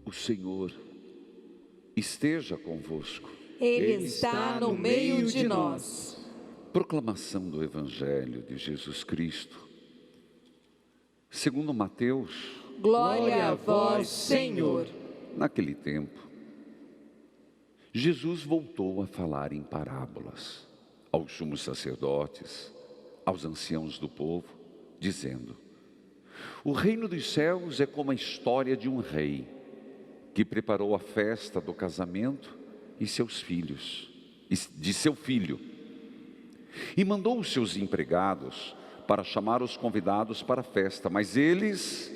O Senhor esteja convosco. Ele está no meio de nós. Proclamação do Evangelho de Jesus Cristo, segundo Mateus. Glória a vós, Senhor. Naquele tempo, Jesus voltou a falar em parábolas aos sumos sacerdotes, aos anciãos do povo, dizendo: o reino dos céus é como a história de um rei que preparou a festa do casamento de seu filho, e mandou os seus empregados para chamar os convidados para a festa, mas eles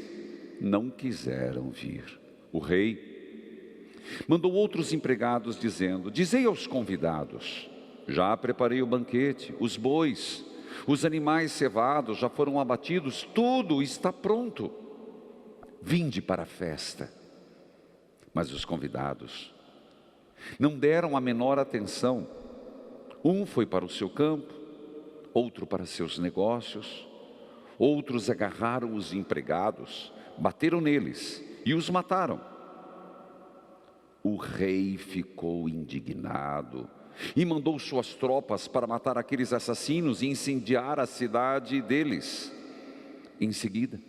não quiseram vir. O rei mandou outros empregados dizendo: dizei aos convidados, já preparei o banquete, os bois, os animais cevados já foram abatidos, tudo está pronto, vinde para a festa. Mas os convidados não deram a menor atenção. Um foi para o seu campo, outro para seus negócios, outros agarraram os empregados, bateram neles e os mataram. O rei ficou indignado e mandou suas tropas para matar aqueles assassinos e incendiar a cidade deles. Em seguida,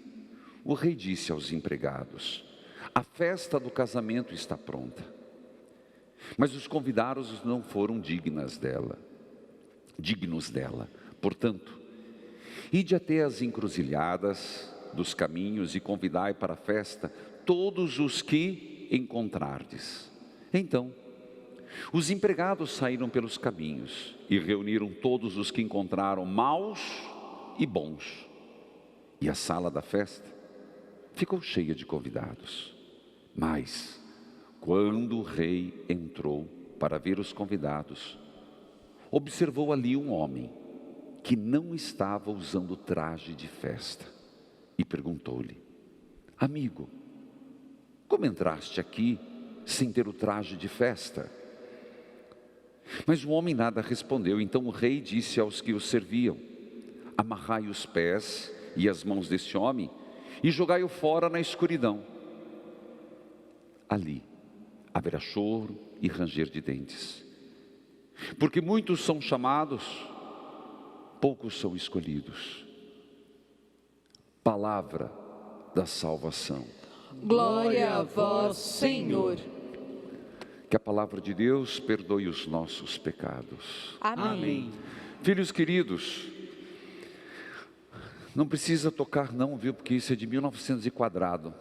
o rei disse aos empregados: a festa do casamento está pronta, mas os convidados não foram dignos dela. Portanto, ide até as encruzilhadas dos caminhos e convidai para a festa todos os que encontrardes. Então, os empregados saíram pelos caminhos e reuniram todos os que encontraram, maus e bons. E a sala da festa ficou cheia de convidados. Mas, quando o rei entrou para ver os convidados, observou ali um homem que não estava usando traje de festa e perguntou-lhe: amigo, como entraste aqui sem ter o traje de festa? Mas o homem nada respondeu. Então o rei disse aos que o serviam: amarrai os pés e as mãos deste homem e jogai-o fora na escuridão. Ali haverá choro e ranger de dentes, porque muitos são chamados, poucos são escolhidos. Palavra da salvação. Glória a vós, Senhor. Que a palavra de Deus perdoe os nossos pecados. Amém. Filhos queridos, não precisa tocar não, viu? Porque isso é de 1900 e quadrado.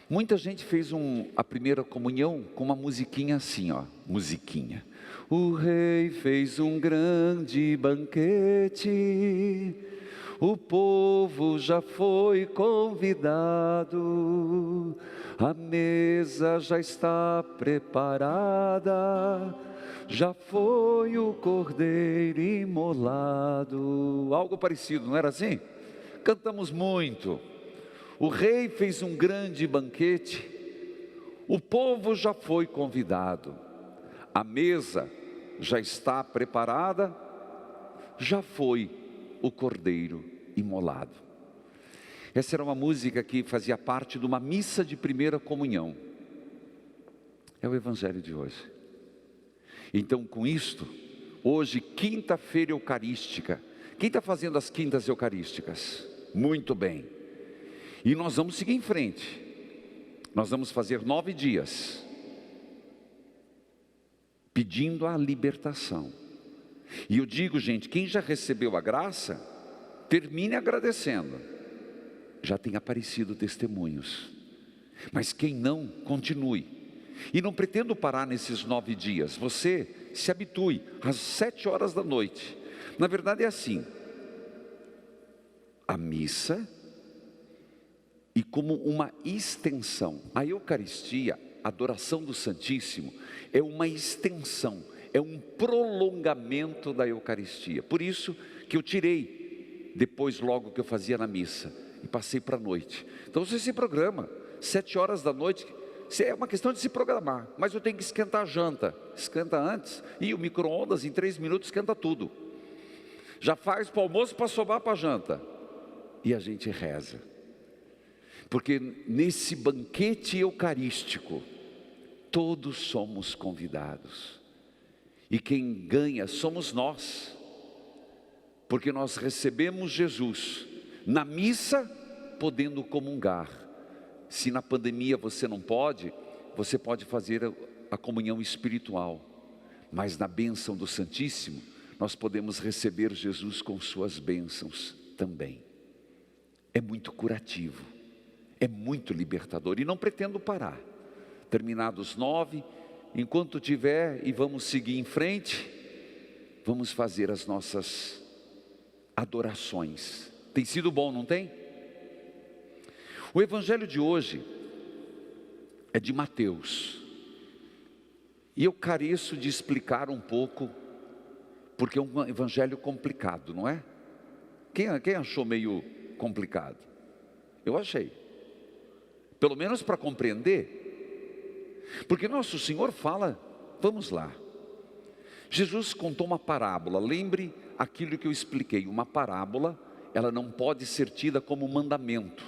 Muita gente fez a primeira comunhão com uma musiquinha assim, ó, musiquinha. O rei fez um grande banquete, o povo já foi convidado, a mesa já está preparada, já foi o cordeiro imolado. Algo parecido, não era assim? Cantamos muito. O rei fez um grande banquete, o povo já foi convidado, a mesa já está preparada, já foi o cordeiro imolado. Essa era uma música que fazia parte de uma missa de primeira comunhão. É o evangelho de hoje. Então, com isto, hoje, quinta-feira eucarística. Quem está fazendo as quintas eucarísticas? Muito bem. E nós vamos seguir em frente. Nós vamos fazer 9 dias, pedindo a libertação. E eu digo, gente, quem já recebeu a graça, termine agradecendo. Já tem aparecido testemunhos. Mas quem não, continue. E não pretendo parar nesses 9 dias. Você se habitue às 7 horas da noite. Na verdade é assim: a missa, e como uma extensão, a Eucaristia, a adoração do Santíssimo, é uma extensão, é um prolongamento da Eucaristia. Por isso que eu tirei, depois logo que eu fazia na missa, e passei para a noite. Então você se programa, 7 horas da noite, é uma questão de se programar. Mas eu tenho que esquentar a janta, esquenta antes, e o micro-ondas em 3 minutos esquenta tudo. Já faz para o almoço para sobrar para a janta. E a gente reza. Porque nesse banquete eucarístico, todos somos convidados. E quem ganha somos nós. Porque nós recebemos Jesus na missa, podendo comungar. Se na pandemia você não pode, você pode fazer a comunhão espiritual. Mas na bênção do Santíssimo, nós podemos receber Jesus com suas bênçãos também. É muito curativo, é muito libertador, e não pretendo parar. Terminados 9, enquanto tiver, e vamos seguir em frente, vamos fazer as nossas adorações. Tem sido bom, não tem? O evangelho de hoje é de Mateus, e eu careço de explicar um pouco, porque é um evangelho complicado, não é? Quem achou meio complicado? Eu achei, pelo menos para compreender. Porque nosso Senhor fala, vamos lá. Jesus contou uma parábola, lembre aquilo que eu expliquei. Uma parábola, ela não pode ser tida como mandamento.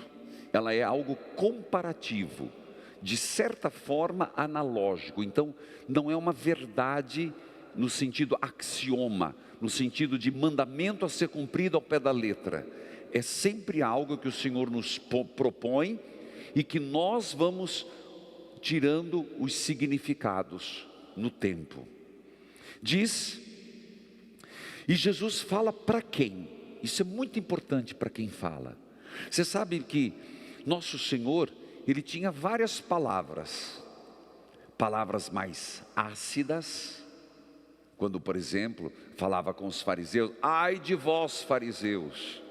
Ela é algo comparativo, de certa forma analógico. Então, não é uma verdade no sentido axioma, no sentido de mandamento a ser cumprido ao pé da letra. É sempre algo que o Senhor nos propõe e que nós vamos tirando os significados no tempo. Diz, e Jesus fala para quem? Isso é muito importante para quem fala. Você sabe que nosso Senhor, Ele tinha várias palavras. Palavras mais ácidas, quando, por exemplo, falava com os fariseus: ai de vós, fariseus,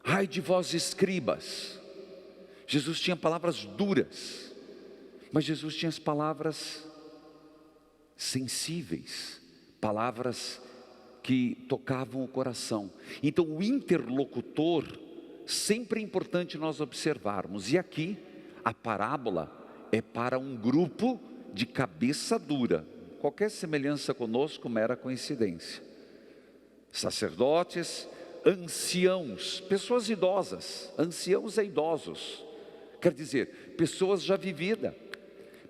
ai de vós, escribas. Jesus tinha palavras duras, mas Jesus tinha as palavras sensíveis, palavras que tocavam o coração. Então o interlocutor, sempre é importante nós observarmos. E aqui, a parábola é para um grupo de cabeça dura. Qualquer semelhança conosco, mera coincidência. Sacerdotes, anciãos, pessoas idosas. Anciãos é idosos, quer dizer, pessoas já vividas,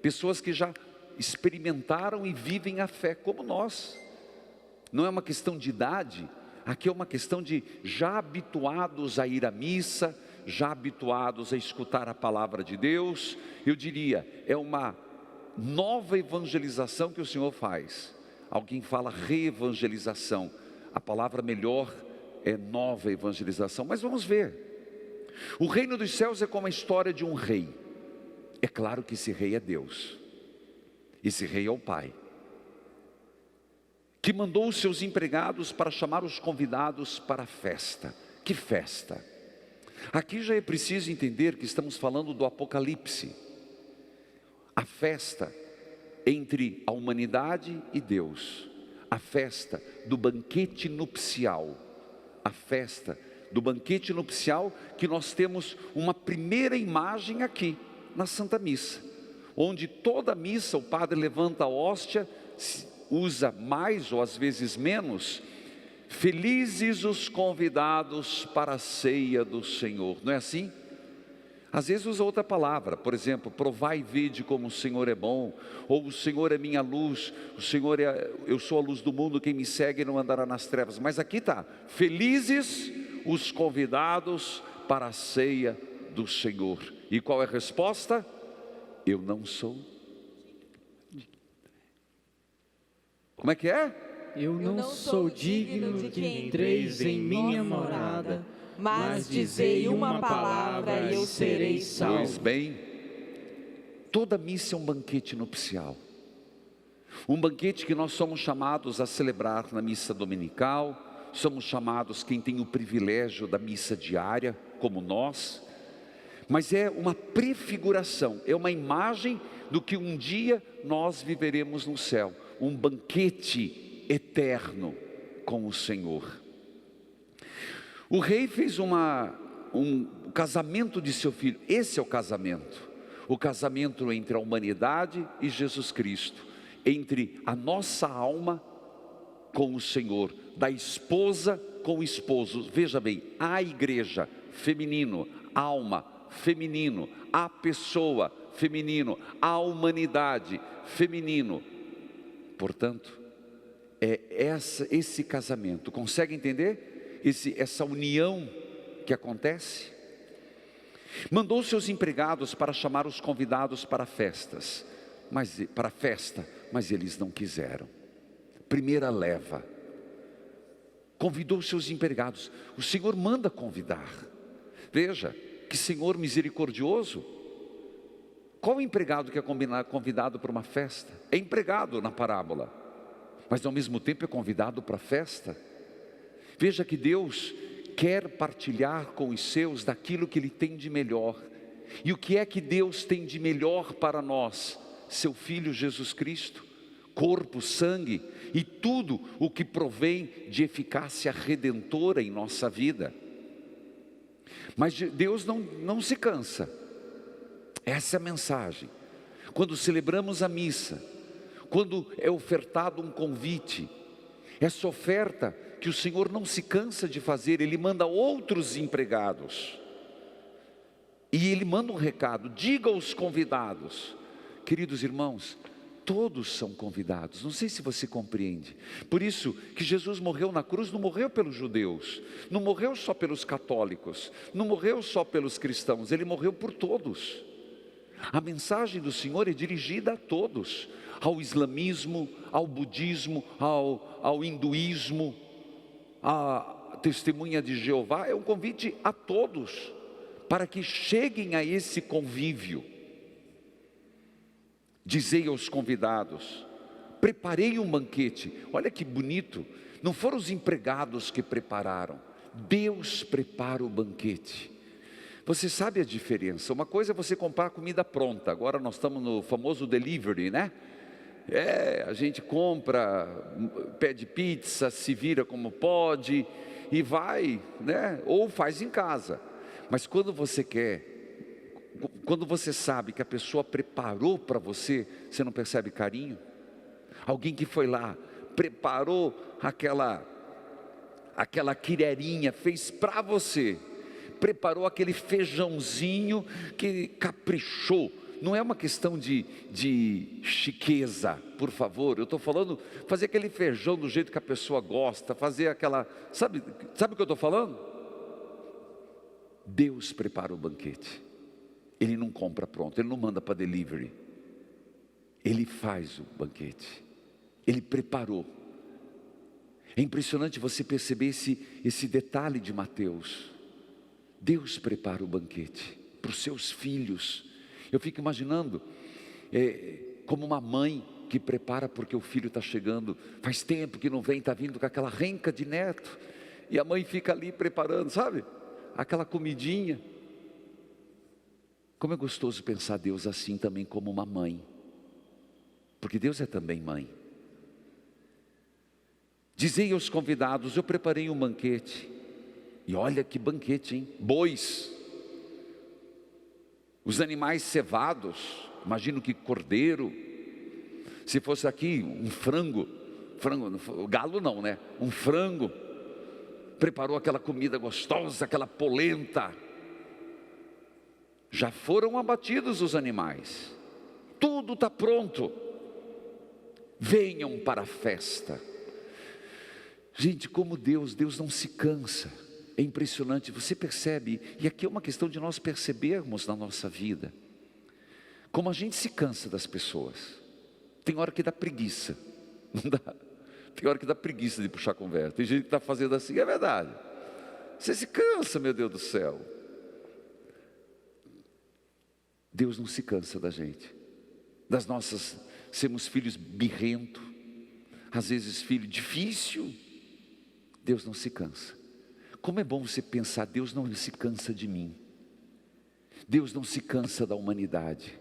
pessoas que já experimentaram e vivem a fé como nós. Não é uma questão de idade, aqui é uma questão de já habituados a ir à missa, já habituados a escutar a palavra de Deus. Eu diria, é uma nova evangelização que o Senhor faz. Alguém fala reevangelização, a palavra melhor é nova evangelização. Mas vamos ver, o reino dos céus é como a história de um rei. É claro que esse rei é Deus, esse rei é o Pai, que mandou os seus empregados para chamar os convidados para a festa. Que festa? Aqui já é preciso entender que estamos falando do Apocalipse, a festa entre a humanidade e Deus, a festa do banquete nupcial, a festa do banquete nupcial que nós temos uma primeira imagem aqui na Santa Missa, onde toda missa o padre levanta a hóstia, usa mais ou às vezes menos: felizes os convidados para a ceia do Senhor, não é assim? Às vezes usa outra palavra, por exemplo, provai e vede como o Senhor é bom, ou o Senhor é minha luz, o Senhor eu sou a luz do mundo, quem me segue não andará nas trevas. Mas aqui está, felizes os convidados para a ceia do Senhor. E qual é a resposta? Eu não sou. Como é que é? Eu não sou digno de que entreis em minha morada, mas dizei uma palavra e eu serei salvo. Pois bem, toda missa é um banquete nupcial. Um banquete que nós somos chamados a celebrar na missa dominical, somos chamados, quem tem o privilégio da missa diária, como nós. Mas é uma prefiguração, é uma imagem do que um dia nós viveremos no céu. Um banquete eterno com o Senhor. O rei fez um casamento de seu filho. Esse é o casamento entre a humanidade e Jesus Cristo, entre a nossa alma com o Senhor, da esposa com o esposo. Veja bem, a igreja, feminino, alma, feminino, a pessoa, feminino, a humanidade, feminino. Portanto, esse casamento, consegue entender? Essa união que acontece? Mandou seus empregados para chamar os convidados para festas, para a festa, mas eles não quiseram. Primeira leva, convidou seus empregados. O Senhor manda convidar. Veja, que Senhor misericordioso. Qual empregado que é convidado para uma festa? É empregado na parábola, mas ao mesmo tempo é convidado para a festa. Veja que Deus quer partilhar com os seus daquilo que Ele tem de melhor. E o que é que Deus tem de melhor para nós? Seu Filho Jesus Cristo, corpo, sangue e tudo o que provém de eficácia redentora em nossa vida. Mas Deus não se cansa. Essa é a mensagem. Quando celebramos a missa, quando é ofertado um convite, essa oferta que o Senhor não se cansa de fazer, Ele manda outros empregados. E Ele manda um recado: diga aos convidados. Queridos irmãos, todos são convidados. Não sei se você compreende. Por isso que Jesus morreu na cruz, não morreu pelos judeus, não morreu só pelos católicos, não morreu só pelos cristãos, Ele morreu por todos. A mensagem do Senhor é dirigida a todos, ao islamismo, ao budismo, ao hinduísmo, à testemunha de Jeová. É um convite a todos, para que cheguem a esse convívio. Dizei aos convidados: preparei um banquete. Olha que bonito, não foram os empregados que prepararam, Deus prepara o banquete. Você sabe a diferença? Uma coisa é você comprar comida pronta. Agora nós estamos no famoso delivery, né? A gente compra, pede pizza, se vira como pode e vai, né? Ou faz em casa. Mas quando você sabe que a pessoa preparou para você, você não percebe carinho? Alguém que foi lá, preparou aquela quirerinha, fez para você, preparou aquele feijãozinho que caprichou. Não é uma questão de chiqueza, por favor. Eu estou falando, fazer aquele feijão do jeito que a pessoa gosta, fazer aquela, sabe o que eu estou falando? Deus prepara o banquete. Ele não compra pronto, Ele não manda para delivery. Ele faz o banquete, Ele preparou. É impressionante você perceber esse detalhe de Mateus. Deus prepara o banquete para os seus filhos. Eu fico imaginando, como uma mãe que prepara porque o filho está chegando, faz tempo que não vem, está vindo com aquela renca de neto, e a mãe fica ali preparando, sabe? Aquela comidinha. Como é gostoso pensar Deus assim também como uma mãe, porque Deus é também mãe. Dizei aos convidados: eu preparei um banquete. E olha que banquete, hein? Bois, os animais cevados, imagino que cordeiro. Se fosse aqui um frango, galo não, né? Um frango. Preparou aquela comida gostosa, aquela polenta. Já foram abatidos os animais, tudo está pronto. Venham para a festa. Gente, como Deus não se cansa. É impressionante, você percebe, e aqui é uma questão de nós percebermos na nossa vida, como a gente se cansa das pessoas. Tem hora que dá preguiça, não dá? Tem hora que dá preguiça de puxar conversa. Tem gente que está fazendo assim, é verdade. Você se cansa, meu Deus do céu. Deus não se cansa da gente, das nossas, sermos filhos birrento, às vezes filho difícil. Deus não se cansa. Como é bom você pensar: Deus não se cansa de mim, Deus não se cansa da humanidade.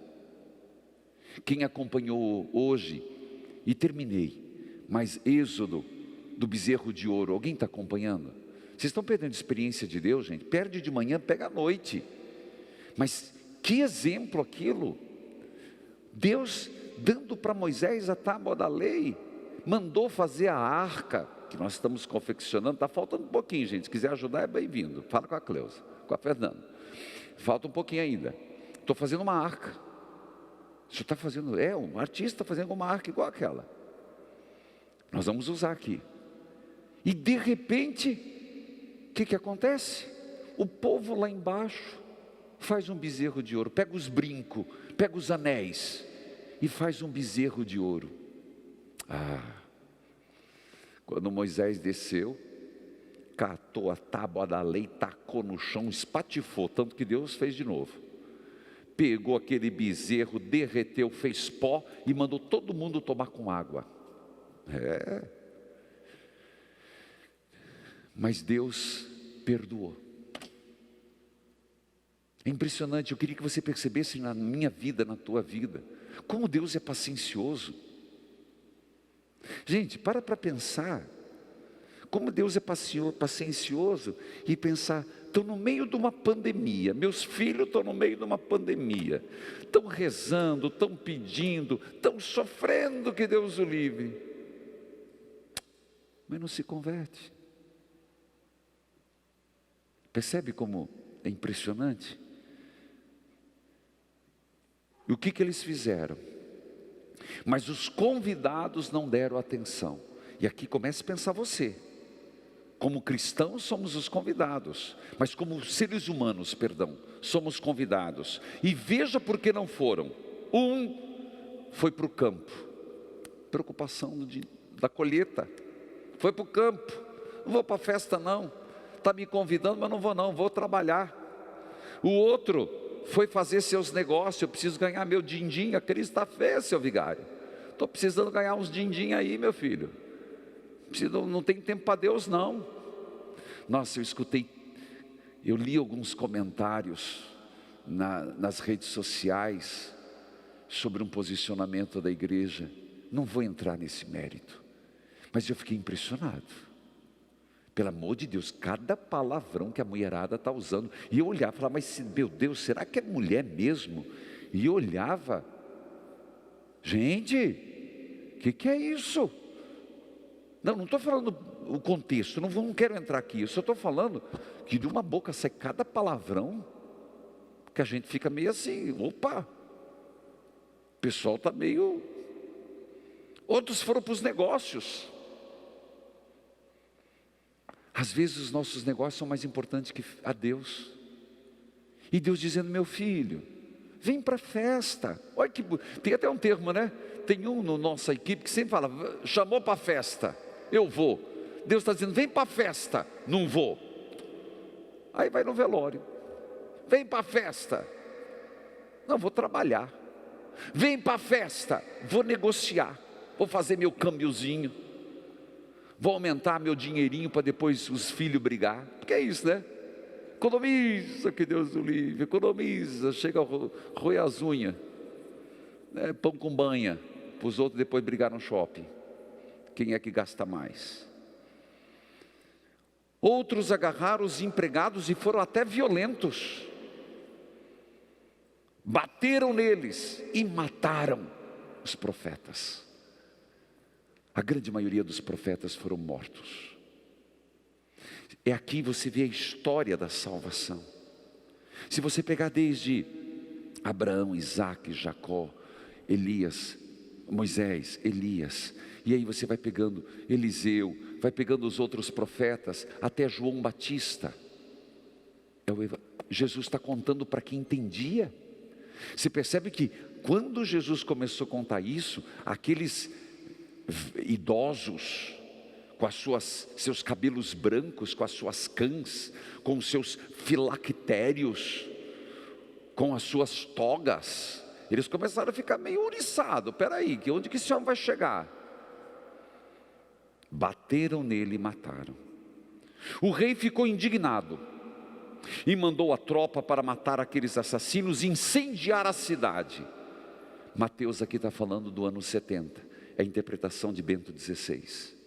Quem acompanhou hoje, e terminei, mas Êxodo do bezerro de ouro, alguém está acompanhando? Vocês estão perdendo experiência de Deus, gente? Perde de manhã, pega à noite. Mas que exemplo aquilo! Deus dando para Moisés a tábua da lei, mandou fazer a arca, que nós estamos confeccionando. Está faltando um pouquinho, gente. Se quiser ajudar, é bem-vindo. Fala com a Cleusa, com a Fernanda. falta um pouquinho ainda. Estou fazendo uma arca. O senhor está fazendo, um artista está fazendo uma arca igual aquela. Nós vamos usar aqui. E de repente, o que acontece? O povo lá embaixo faz um bezerro de ouro, pega os brincos, pega os anéis e faz um bezerro de ouro. Quando Moisés desceu, catou a tábua da lei, tacou no chão, espatifou, tanto que Deus fez de novo. Pegou aquele bezerro, derreteu, fez pó e mandou todo mundo tomar com água. Mas Deus perdoou. É impressionante, eu queria que você percebesse na minha vida, na tua vida, como Deus é paciencioso. Gente, para pensar, como Deus é paciencioso, e pensar, estou no meio de uma pandemia, meus filhos estão no meio de uma pandemia, estão rezando, estão pedindo, estão sofrendo, que Deus o livre, mas não se converte. Percebe como é impressionante? E o que eles fizeram? Mas os convidados não deram atenção. E aqui começa a pensar você. Como cristãos somos os convidados, mas como seres humanos, somos convidados. E veja por que não foram. Um foi para o campo, preocupação da colheita. Foi para o campo, não vou para a festa não. Está me convidando, mas não vou não, vou trabalhar. O outro foi fazer seus negócios, eu preciso ganhar meu din-din, a crise está feia, seu vigário. Estou precisando ganhar uns din-din aí, meu filho. Não tem tempo para Deus não. Nossa, eu li alguns comentários nas redes sociais sobre um posicionamento da igreja. Não vou entrar nesse mérito, mas eu fiquei impressionado. Pelo amor de Deus, cada palavrão que a mulherada está usando. E eu olhava e falava, mas meu Deus, será que é mulher mesmo? E eu olhava, gente, o que é isso? Não estou falando o contexto, não quero entrar aqui. Eu só estou falando que de uma boca sai cada palavrão, que a gente fica meio assim, opa, o pessoal está meio... Outros foram para os negócios. Às vezes os nossos negócios são mais importantes que a Deus. E Deus dizendo, meu filho, vem para a festa. Olha que tem até um termo, né? Tem um na nossa equipe que sempre fala, chamou para a festa, eu vou. Deus está dizendo, vem para a festa, não vou. Aí vai no velório. Vem para a festa, não vou trabalhar. Vem para a festa, vou negociar, vou fazer meu câmbiozinho. Vou aumentar meu dinheirinho para depois os filhos brigar. Porque é isso, né? Economiza, que Deus o livre. Economiza, chega a roer as unhas. Pão com banha. Para os outros depois brigar no shopping. Quem é que gasta mais? Outros agarraram os empregados e foram até violentos. Bateram neles e mataram os profetas. A grande maioria dos profetas foram mortos. Aqui você vê a história da salvação. Se você pegar desde Abraão, Isaac, Jacó, Elias, Moisés, Elias, e aí você vai pegando Eliseu, vai pegando os outros profetas, até João Batista. Jesus está contando para quem entendia. Você percebe que quando Jesus começou a contar isso, aqueles idosos, com seus cabelos brancos, com as suas cãs, com os seus filactérios, com as suas togas, eles começaram a ficar meio ouriçados. Peraí, onde que esse homem vai chegar? Bateram nele e mataram. O rei ficou indignado e mandou a tropa para matar aqueles assassinos e incendiar a cidade. Mateus aqui está falando do ano 70. É a interpretação de Bento XVI.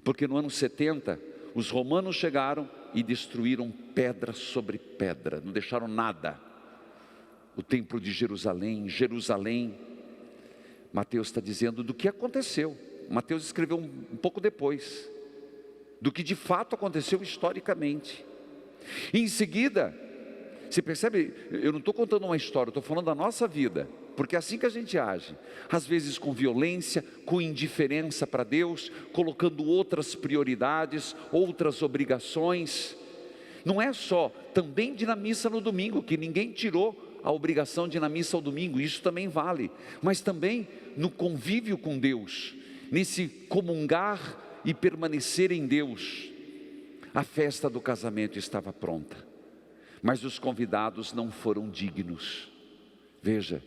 Porque no ano 70, os romanos chegaram e destruíram pedra sobre pedra, não deixaram nada. O templo de Jerusalém, Mateus está dizendo do que aconteceu. Mateus escreveu um pouco depois, do que de fato aconteceu historicamente. E em seguida, Você percebe? Eu não estou contando uma história, eu estou falando da nossa vida, porque é assim que a gente age, às vezes com violência, com indiferença para Deus, colocando outras prioridades, outras obrigações. Não é só, também de ir na missa no domingo, que ninguém tirou a obrigação de ir na missa ao domingo, isso também vale, mas também no convívio com Deus, nesse comungar e permanecer em Deus. A festa do casamento estava pronta, mas os convidados não foram dignos. Veja,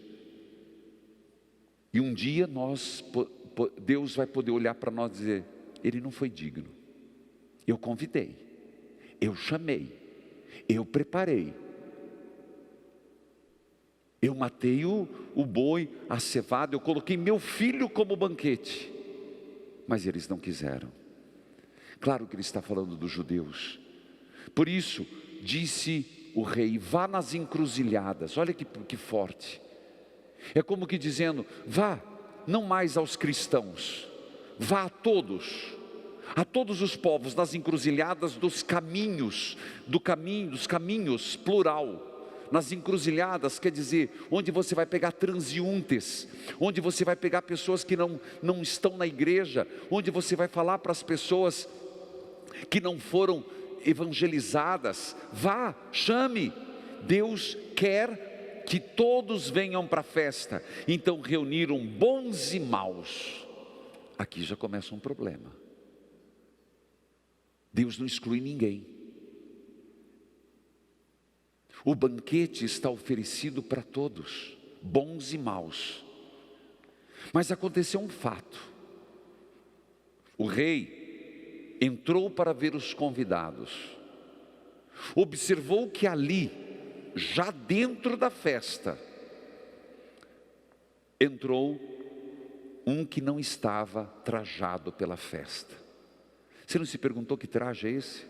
e um dia Deus vai poder olhar para nós e dizer: ele não foi digno. Eu convidei, eu chamei, eu preparei, eu matei o boi, a cevada, eu coloquei meu filho como banquete, mas eles não quiseram. Claro que ele está falando dos judeus. Por isso, disse o rei: vá nas encruzilhadas. Olha que forte. É como que dizendo: vá, não mais aos cristãos, vá a todos os povos, nas encruzilhadas dos caminhos, dos caminhos, plural. Nas encruzilhadas quer dizer, onde você vai pegar transeuntes, onde você vai pegar pessoas que não estão na igreja, onde você vai falar para as pessoas que não foram evangelizadas. Vá, chame. Deus quer que todos venham para a festa. Então reuniram bons e maus. Aqui já começa um problema. Deus não exclui ninguém. O banquete está oferecido para todos, bons e maus. Mas aconteceu um fato. O rei entrou para ver os convidados, observou que ali, já dentro da festa, entrou um que não estava trajado pela festa. Você não se perguntou que traje é esse?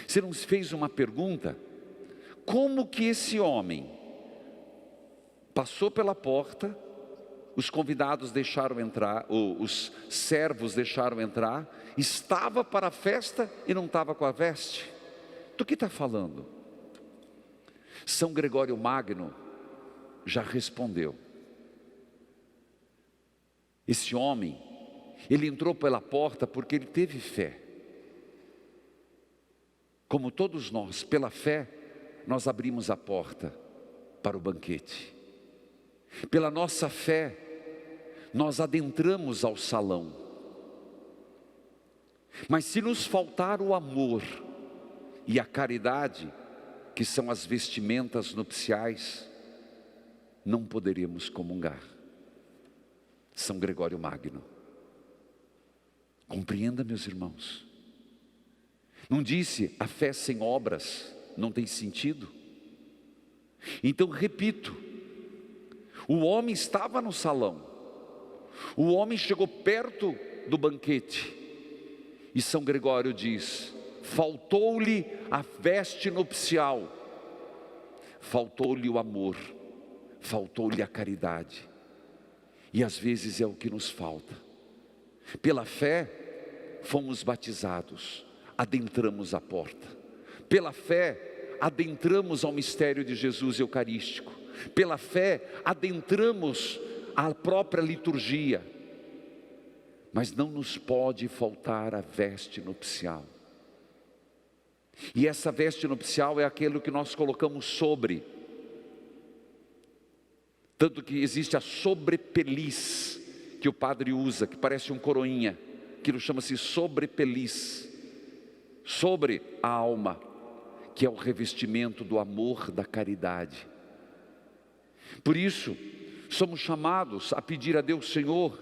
Você não se fez uma pergunta? Como que esse homem passou pela porta, os convidados deixaram entrar, os servos deixaram entrar, estava para a festa e não estava com a veste? Do que está falando? São Gregório Magno já respondeu. Esse homem, ele entrou pela porta porque ele teve fé. Como todos nós, pela fé, nós abrimos a porta para o banquete. Pela nossa fé, nós adentramos ao salão. Mas se nos faltar o amor e a caridade, que são as vestimentas nupciais, não poderemos comungar. São Gregório Magno. Compreenda, meus irmãos. Não disse: a fé sem obras não tem sentido? Então repito, o homem estava no salão, o homem chegou perto do banquete, e São Gregório diz: faltou-lhe a veste nupcial, faltou-lhe o amor, faltou-lhe a caridade. E às vezes é o que nos falta. Pela fé fomos batizados, adentramos a porta. Pela fé adentramos ao mistério de Jesus eucarístico. Pela fé adentramos a própria liturgia. Mas não nos pode faltar a veste nupcial. E essa veste nupcial é aquilo que nós colocamos sobre. Tanto que existe a sobrepeliz que o padre usa, que parece um coroinha. Aquilo chama-se sobrepeliz. Sobre a alma, que é o revestimento do amor, da caridade. Por isso, somos chamados a pedir a Deus: Senhor,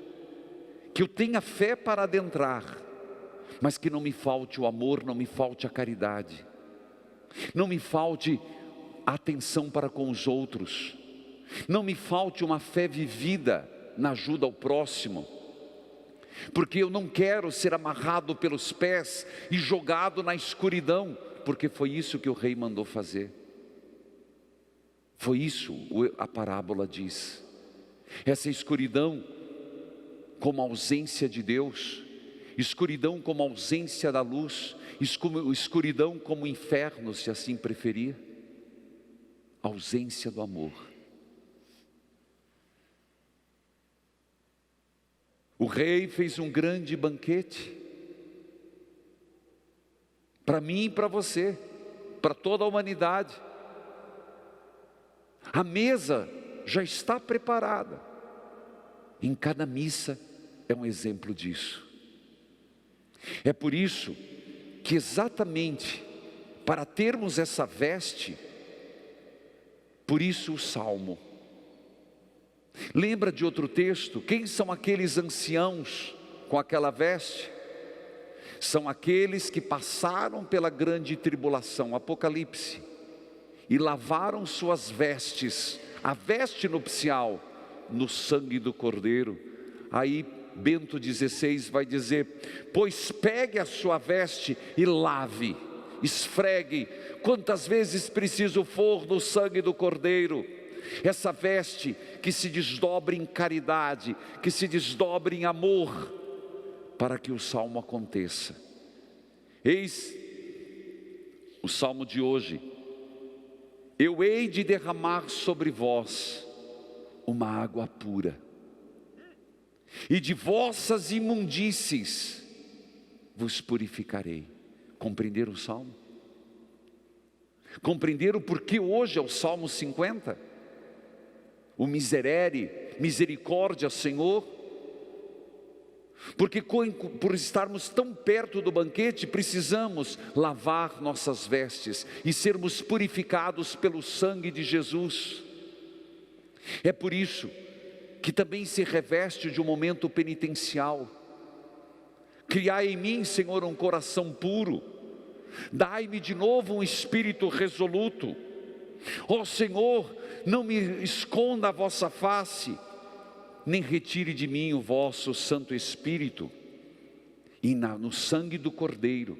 que eu tenha fé para adentrar, mas que não me falte o amor, não me falte a caridade, não me falte a atenção para com os outros, não me falte uma fé vivida na ajuda ao próximo, porque eu não quero ser amarrado pelos pés e jogado na escuridão, porque foi isso que o rei mandou fazer. Foi isso, a parábola diz. Essa escuridão, como a ausência de Deus, escuridão como ausência da luz, escuridão como inferno, se assim preferir, ausência do amor. O rei fez um grande banquete, para mim e para você, para toda a humanidade. A mesa já está preparada. Em cada missa é um exemplo disso. É por isso que exatamente para termos essa veste, por isso o Salmo. Lembra de outro texto? Quem são aqueles anciãos com aquela veste? São aqueles que passaram pela grande tribulação, Apocalipse, e lavaram suas vestes, a veste nupcial, no sangue do Cordeiro. Aí Bento XVI vai dizer: pois pegue a sua veste e lave, esfregue, quantas vezes preciso for no sangue do Cordeiro. Essa veste que se desdobre em caridade, que se desdobre em amor, para que o salmo aconteça. Eis o salmo de hoje: eu hei de derramar sobre vós uma água pura, e de vossas imundícies vos purificarei. Compreenderam o salmo? Compreenderam porque hoje é o Salmo 50? O miserere, misericórdia, Senhor. Porque por estarmos tão perto do banquete, precisamos lavar nossas vestes e sermos purificados pelo sangue de Jesus. É por isso que também se reveste de um momento penitencial. Criai em mim, Senhor, um coração puro, dai-me de novo um espírito resoluto. Ó Senhor, não me esconda a vossa face, nem retire de mim o vosso Santo Espírito. E no sangue do Cordeiro,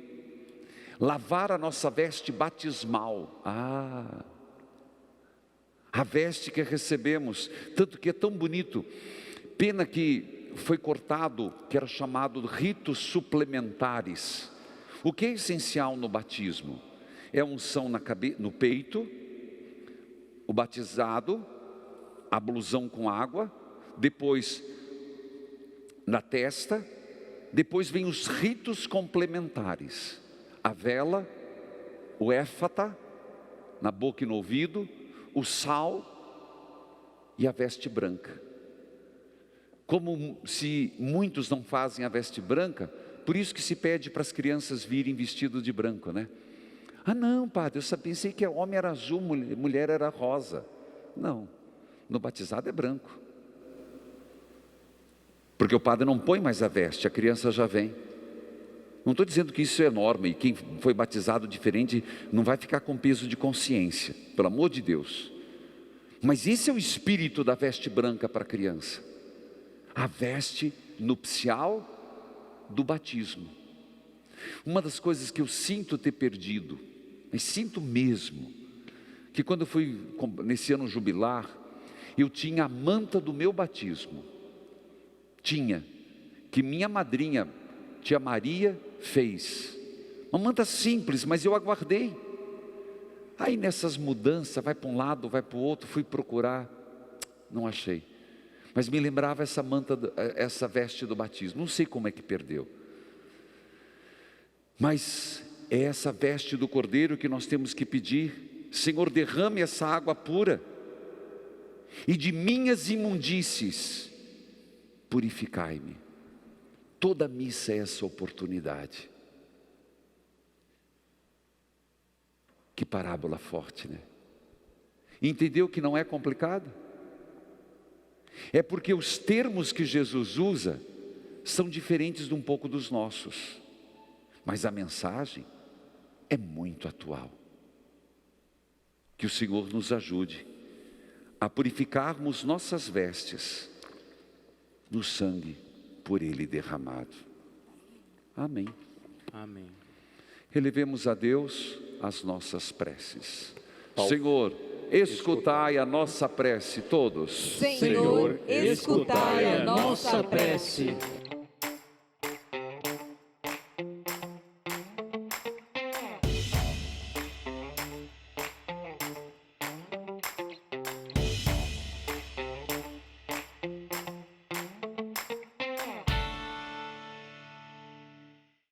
lavar a nossa veste batismal. A veste que recebemos, tanto que é tão bonito. Pena que foi cortado, que era chamado ritos suplementares. O que é essencial no batismo? É a unção no peito, o batizado, a ablusão com água, depois na testa, depois vem os ritos complementares, a vela, o éfata, na boca e no ouvido, o sal e a veste branca. Como se muitos não fazem a veste branca, por isso que se pede para as crianças virem vestidos de branco, né? Ah não, padre, eu só pensei que homem era azul, mulher era rosa. Não, no batizado é branco. Porque o padre não põe mais a veste, a criança já vem. Não estou dizendo que isso é norma, e quem foi batizado diferente não vai ficar com peso de consciência, pelo amor de Deus. Mas esse é o espírito da veste branca para a criança. A veste nupcial do batismo. Uma das coisas que eu sinto ter perdido, mas sinto mesmo, que quando eu fui nesse ano jubilar, eu tinha a manta do meu batismo. Que minha madrinha, tia Maria, fez. Uma manta simples, mas eu aguardei. Aí nessas mudanças, vai para um lado, vai para o outro, fui procurar, não achei. Mas me lembrava essa manta, essa veste do batismo. Não sei como é que perdeu. Mas é essa veste do Cordeiro que nós temos que pedir: Senhor, derrame essa água pura, e de minhas imundícies purificai-me. Toda missa é essa oportunidade. Que parábola forte, né? Entendeu que não é complicado? É porque os termos que Jesus usa são diferentes de um pouco dos nossos, mas a mensagem é muito atual. Que o Senhor nos ajude a purificarmos nossas vestes no sangue por Ele derramado. Amém. Amém. Relevemos a Deus as nossas preces. Senhor, escutai a nossa prece, todos. Senhor, escutai a nossa prece.